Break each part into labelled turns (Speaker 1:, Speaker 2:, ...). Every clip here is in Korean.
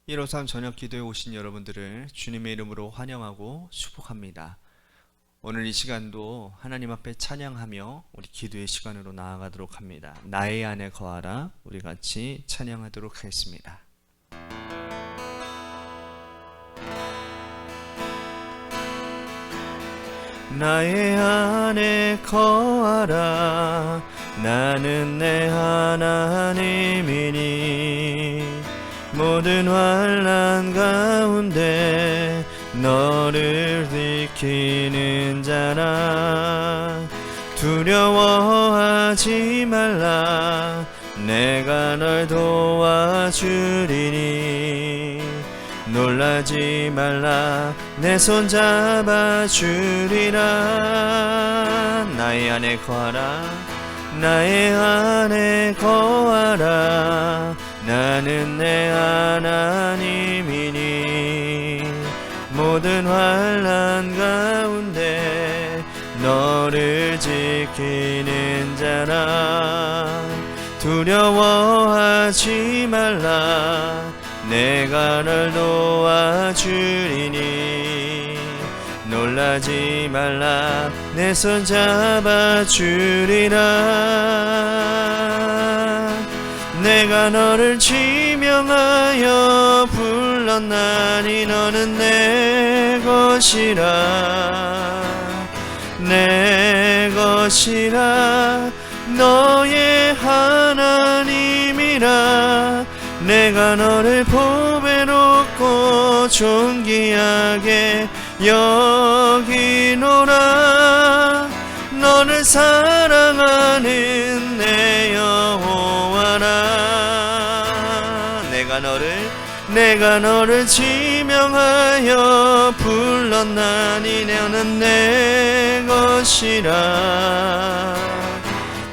Speaker 1: 153 저녁 기도에 오신 여러분들을 주님의 이름으로 환영하고 축복합니다. 오늘 이 시간도 하나님 앞에 찬양하며 우리 기도의 시간으로 나아가도록 합니다. 나의 안에 거하라. 우리 같이 찬양하도록 하겠습니다. 나의 안에 거하라. 나는 내 하나님이니 모든 환난 가운데 너를 지키는 자라. 두려워하지 말라. 내가 널 도와주리니 놀라지 말라. 내 손 잡아주리라. 나의 안에 거하라. 나의 안에 거하라. 나는 내 하나님이니 모든 환난 가운데 너를 지키는 자라. 두려워하지 말라. 내가 널 도와주리니 놀라지 말라. 내 손 잡아주리라. 내가 너를 지명하여 불렀나니 너는 내 것이라. 내 것이라. 너의 하나님이라. 내가 너를 보배롭고 존귀하게 여기노라. 너를 사랑하는 내 여호와라. 내가 너를 지명하여 불렀나니 너는 내 것이라.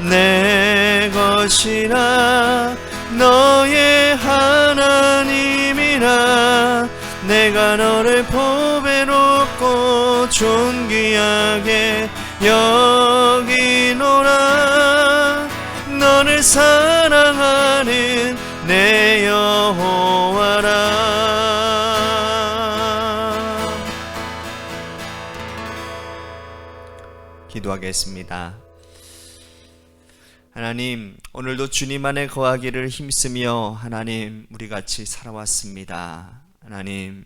Speaker 1: 내 것이라. 너의 하나님이라. 내가 너를 보배롭고 존귀하게 여기노라. 너를 사랑하는 내 여호와라. 기도하겠습니다. 하나님, 오늘도 주님 안에 거하기를 힘쓰며 하나님 우리 같이 살아왔습니다. 하나님,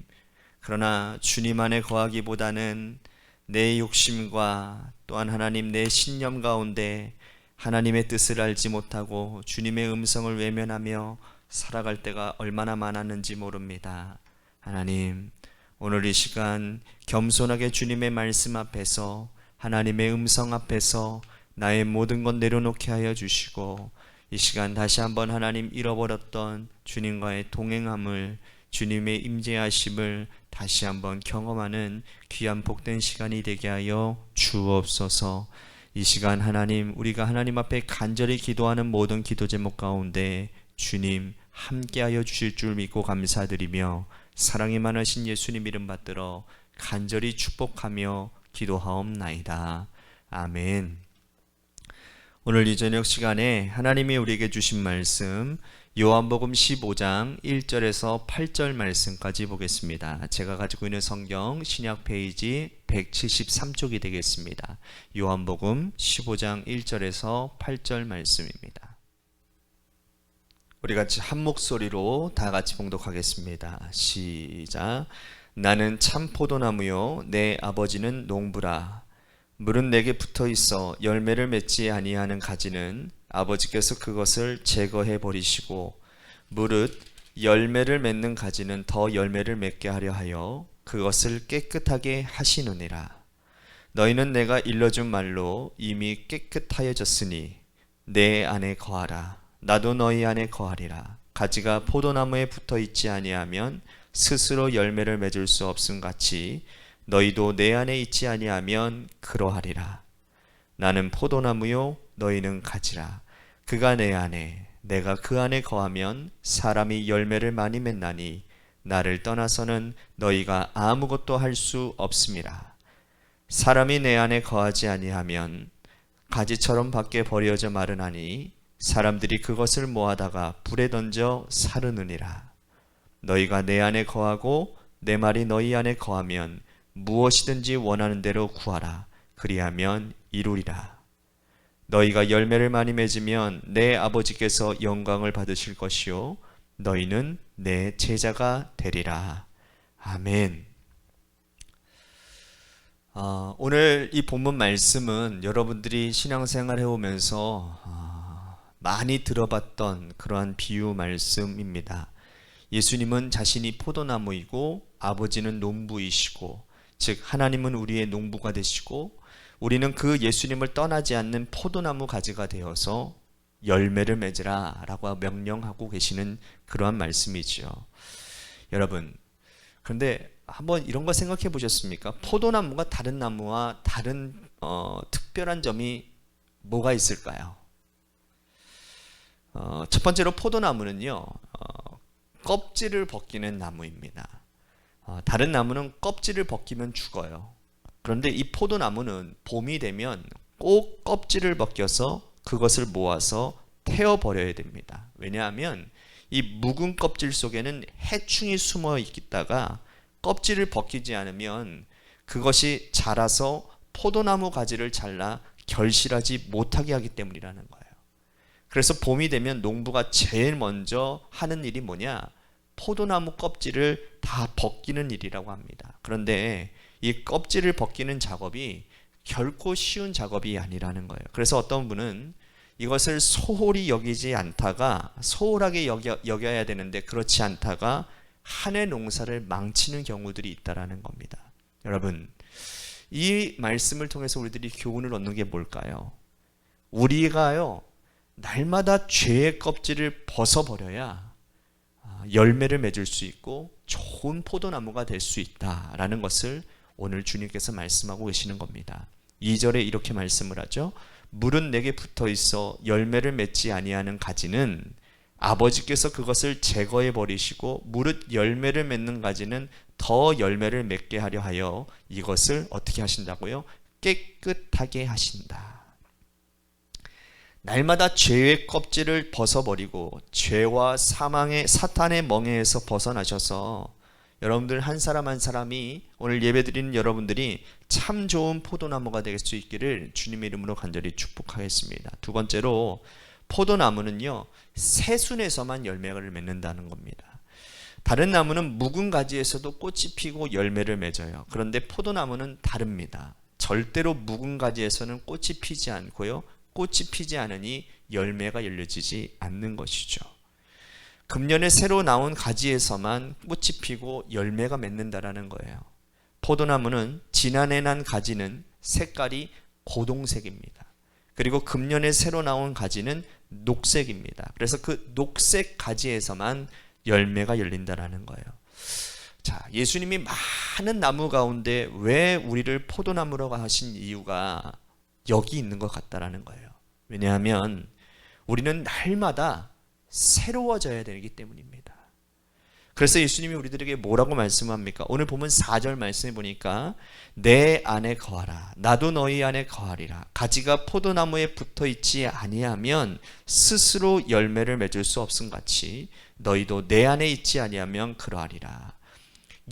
Speaker 1: 그러나 주님 안에 거하기보다는 내 욕심과 또한 하나님 내 신념 가운데 하나님의 뜻을 알지 못하고 주님의 음성을 외면하며 살아갈 때가 얼마나 많았는지 모릅니다. 하나님, 오늘 이 시간 겸손하게 주님의 말씀 앞에서 하나님의 음성 앞에서 나의 모든 것 내려놓게 하여 주시고 이 시간 다시 한번 하나님 잃어버렸던 주님과의 동행함을, 주님의 임재하심을 다시 한번 경험하는 귀한 복된 시간이 되게 하여 주옵소서. 이 시간 하나님, 우리가 하나님 앞에 간절히 기도하는 모든 기도 제목 가운데 주님 함께하여 주실 줄 믿고 감사드리며 사랑이 많으신 예수님 이름 받들어 간절히 축복하며 기도하옵나이다. 아멘. 오늘 이 저녁 시간에 하나님이 우리에게 주신 말씀 요한복음 15장 1절에서 8절 말씀까지 보겠습니다. 제가 가지고 있는 성경 신약 페이지 173쪽이 되겠습니다. 요한복음 15장 1절에서 8절 말씀입니다. 우리 같이 한 목소리로 다 같이 봉독하겠습니다. 시작. 나는 참 포도나무요 내 아버지는 농부라. 물은 내게 붙어 있어 열매를 맺지 아니하는 가지는 아버지께서 그것을 제거해 버리시고 무릇 열매를 맺는 가지는 더 열매를 맺게 하려 하여 그것을 깨끗하게 하시느니라. 너희는 내가 일러준 말로 이미 깨끗하여졌으니 내 안에 거하라. 나도 너희 안에 거하리라. 가지가 포도나무에 붙어 있지 아니하면 스스로 열매를 맺을 수 없음 같이 너희도 내 안에 있지 아니하면 그러하리라. 나는 포도나무요 너희는 가지라. 그가 내 안에 내가 그 안에 거하면 사람이 열매를 많이 맺나니 나를 떠나서는 너희가 아무것도 할 수 없음이라. 사람이 내 안에 거하지 아니하면 가지처럼 밖에 버려져 마르나니 사람들이 그것을 모아다가 불에 던져 사르느니라. 너희가 내 안에 거하고 내 말이 너희 안에 거하면 무엇이든지 원하는 대로 구하라. 그리하면 이루리라. 너희가 열매를 많이 맺으면 내 아버지께서 영광을 받으실 것이요 너희는 내 제자가 되리라. 아멘. 오늘 이 본문 말씀은 여러분들이 신앙생활 해오면서 많이 들어봤던 그러한 비유 말씀입니다. 예수님은 자신이 포도나무이고 아버지는 농부이시고, 즉 하나님은 우리의 농부가 되시고 우리는 그 예수님을 떠나지 않는 포도나무 가지가 되어서 열매를 맺으라 라고 명령하고 계시는 그러한 말씀이지요. 여러분, 그런데 한번 이런 거 생각해 보셨습니까? 포도나무가 다른 나무와 다른 특별한 점이 뭐가 있을까요? 첫 번째로 포도나무는요, 껍질을 벗기는 나무입니다. 다른 나무는 껍질을 벗기면 죽어요. 그런데 이 포도나무는 봄이 되면 꼭 껍질을 벗겨서 그것을 모아서 태워버려야 됩니다. 왜냐하면 이 묵은 껍질 속에는 해충이 숨어 있다가 껍질을 벗기지 않으면 그것이 자라서 포도나무 가지를 잘라 결실하지 못하게 하기 때문이라는 거예요. 그래서 봄이 되면 농부가 제일 먼저 하는 일이 뭐냐? 포도나무 껍질을 다 벗기는 일이라고 합니다. 그런데 이 껍질을 벗기는 작업이 결코 쉬운 작업이 아니라는 거예요. 그래서 어떤 분은 이것을 소홀히 여기지 않다가, 소홀하게 여겨야 되는데 그렇지 않다가 한 해 농사를 망치는 경우들이 있다라는 겁니다. 여러분, 이 말씀을 통해서 우리들이 교훈을 얻는 게 뭘까요? 우리가요, 날마다 죄의 껍질을 벗어버려야 열매를 맺을 수 있고 좋은 포도나무가 될 수 있다라는 것을 오늘 주님께서 말씀하고 계시는 겁니다. 2절에 이렇게 말씀을 하죠. 물은 내게 붙어 있어 열매를 맺지 아니하는 가지는 아버지께서 그것을 제거해 버리시고 무릇 열매를 맺는 가지는 더 열매를 맺게 하려 하여 이것을 어떻게 하신다고요? 깨끗하게 하신다. 날마다 죄의 껍질을 벗어버리고 죄와 사망의 사탄의 멍에에서 벗어나셔서 여러분들 한 사람 한 사람이, 오늘 예배드리는 여러분들이 참 좋은 포도나무가 될 수 있기를 주님의 이름으로 간절히 축복하겠습니다. 두 번째로, 포도나무는요, 새순에서만 열매를 맺는다는 겁니다. 다른 나무는 묵은 가지에서도 꽃이 피고 열매를 맺어요. 그런데 포도나무는 다릅니다. 절대로 묵은 가지에서는 꽃이 피지 않고요, 꽃이 피지 않으니 열매가 열려지지 않는 것이죠. 금년에 새로 나온 가지에서만 꽃이 피고 열매가 맺는다라는 거예요. 포도나무는 지난해 난 가지는 색깔이 고동색입니다. 그리고 금년에 새로 나온 가지는 녹색입니다. 그래서 그 녹색 가지에서만 열매가 열린다라는 거예요. 자, 예수님이 많은 나무 가운데 왜 우리를 포도나무라고 하신 이유가 여기 있는 것 같다라는 거예요. 왜냐하면 우리는 날마다 새로워져야 되기 때문입니다. 그래서 예수님이 우리들에게 뭐라고 말씀합니까? 오늘 보면 4절 말씀해 보니까 내 안에 거하라, 나도 너희 안에 거하리라. 가지가 포도나무에 붙어 있지 아니하면 스스로 열매를 맺을 수 없음 같이 너희도 내 안에 있지 아니하면 그러하리라.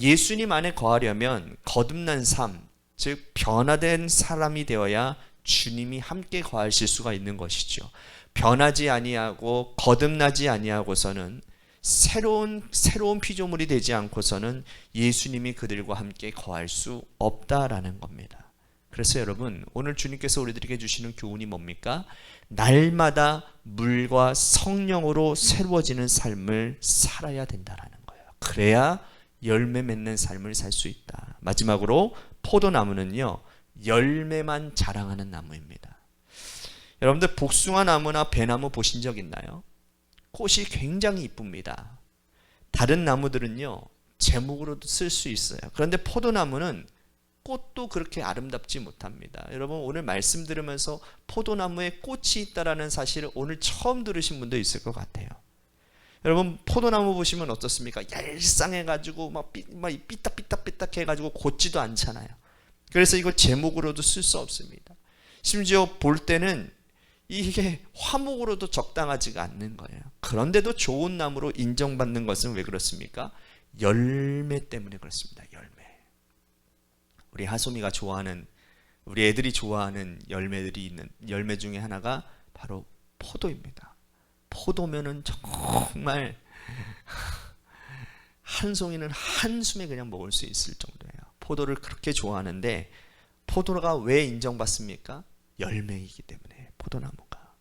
Speaker 1: 예수님 안에 거하려면 거듭난 삶, 즉 변화된 사람이 되어야 주님이 함께 거하실 수가 있는 것이죠. 변하지 아니하고 거듭나지 아니하고서는 새로운 피조물이 되지 않고서는 예수님이 그들과 함께 거할 수 없다라는 겁니다. 그래서 여러분, 오늘 주님께서 우리들에게 주시는 교훈이 뭡니까? 날마다 물과 성령으로 새로워지는 삶을 살아야 된다라는 거예요. 그래야 열매 맺는 삶을 살 수 있다. 마지막으로, 포도나무는요, 열매만 자랑하는 나무입니다. 여러분들 복숭아 나무나 배나무 보신 적 있나요? 꽃이 굉장히 이쁩니다. 다른 나무들은요, 제목으로도 쓸 수 있어요. 그런데 포도나무는 꽃도 그렇게 아름답지 못합니다. 여러분, 오늘 말씀 들으면서 포도나무에 꽃이 있다라는 사실을 오늘 처음 들으신 분도 있을 것 같아요. 여러분, 포도나무 보시면 어떻습니까? 얄쌍해가지고 막 삐딱삐딱 해가지고 곧지도 않잖아요. 그래서 이걸 제목으로도 쓸 수 없습니다. 심지어 볼 때는 이게 화목으로도 적당하지가 않는 거예요. 그런데도 좋은 나무로 인정받는 것은 왜 그렇습니까? 열매 때문에 그렇습니다. 열매. 우리 하소미가 좋아하는, 우리 애들이 좋아하는 열매들이 있는 열매 중에 하나가 바로 포도입니다. 포도면은 정말 한 송이는 한숨에 그냥 먹을 수 있을 정도예요. 포도를 그렇게 좋아하는데, 포도가 왜 인정받습니까? 열매이기 때문에. 포도나무가.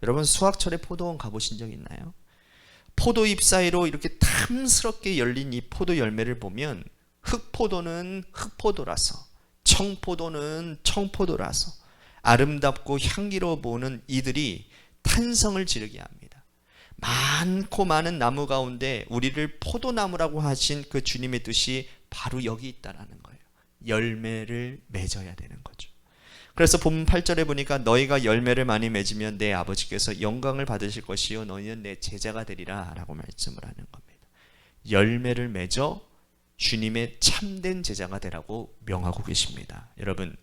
Speaker 1: 여러분, 수학철에 포도원 가보신 적 있나요? 포도잎 사이로 이렇게 탐스럽게 열린 이 포도 열매를 보면, 흑포도는 흑포도라서, 청포도는 청포도라서 아름답고 향기로워 보는 이들이 탄성을 지르게 합니다. 많고 많은 나무 가운데 우리를 포도나무라고 하신 그 주님의 뜻이 바로 여기 있다라는 거예요. 열매를 맺어야 되는 거죠. 그래서 본문 8절에 보니까 너희가 열매를 많이 맺으면 내 아버지께서 영광을 받으실 것이요 너희는 내 제자가 되리라 라고 말씀을 하는 겁니다. 열매를 맺어 주님의 참된 제자가 되라고 명하고 계십니다. 여러분,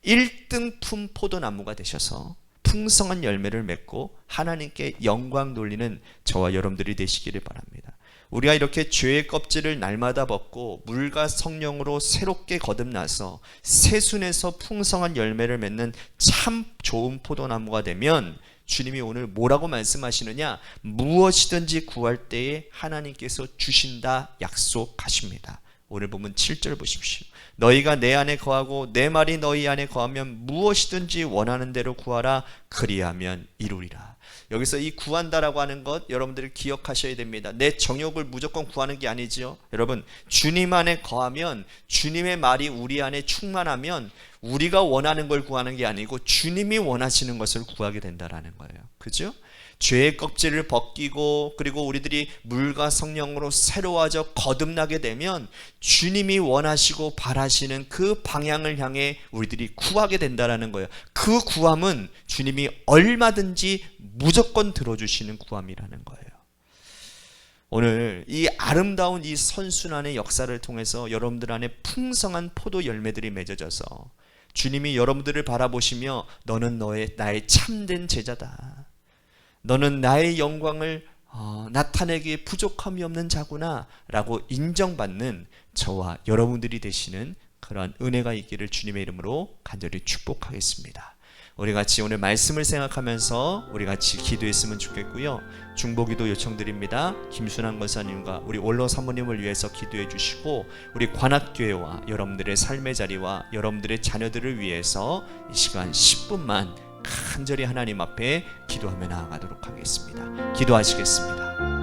Speaker 1: 1등품 포도나무가 되셔서 풍성한 열매를 맺고 하나님께 영광 돌리는 저와 여러분들이 되시기를 바랍니다. 우리가 이렇게 죄의 껍질을 날마다 벗고 물과 성령으로 새롭게 거듭나서 새순에서 풍성한 열매를 맺는 참 좋은 포도나무가 되면 주님이 오늘 뭐라고 말씀하시느냐? 무엇이든지 구할 때에 하나님께서 주신다 약속하십니다. 오늘 보면 7절 보십시오. 너희가 내 안에 거하고 내 말이 너희 안에 거하면 무엇이든지 원하는 대로 구하라. 그리하면 이루리라. 여기서 이 구한다라고 하는 것 여러분들이 기억하셔야 됩니다. 내 정욕을 무조건 구하는 게 아니지요. 여러분, 주님 안에 거하면, 주님의 말이 우리 안에 충만하면 우리가 원하는 걸 구하는 게 아니고 주님이 원하시는 것을 구하게 된다라는 거예요. 그죠? 죄의 껍질을 벗기고 그리고 우리들이 물과 성령으로 새로워져 거듭나게 되면 주님이 원하시고 바라시는 그 방향을 향해 우리들이 구하게 된다라는 거예요. 그 구함은 주님이 얼마든지 무조건 들어주시는 구함이라는 거예요. 오늘 이 아름다운 이 선순환의 역사를 통해서 여러분들 안에 풍성한 포도 열매들이 맺어져서 주님이 여러분들을 바라보시며 너는 나의 참된 제자다. 너는 나의 영광을 나타내기에 부족함이 없는 자구나 라고 인정받는 저와 여러분들이 되시는 그러한 은혜가 있기를 주님의 이름으로 간절히 축복하겠습니다. 우리 같이 오늘 말씀을 생각하면서 우리 같이 기도했으면 좋겠고요. 중보기도 요청드립니다. 김순환 권사님과 우리 원로 사모님을 위해서 기도해 주시고 우리 관악교회와 여러분들의 삶의 자리와 여러분들의 자녀들을 위해서 이 시간 10분만 간절히 하나님 앞에 기도하며 나아가도록 하겠습니다. 기도하시겠습니다.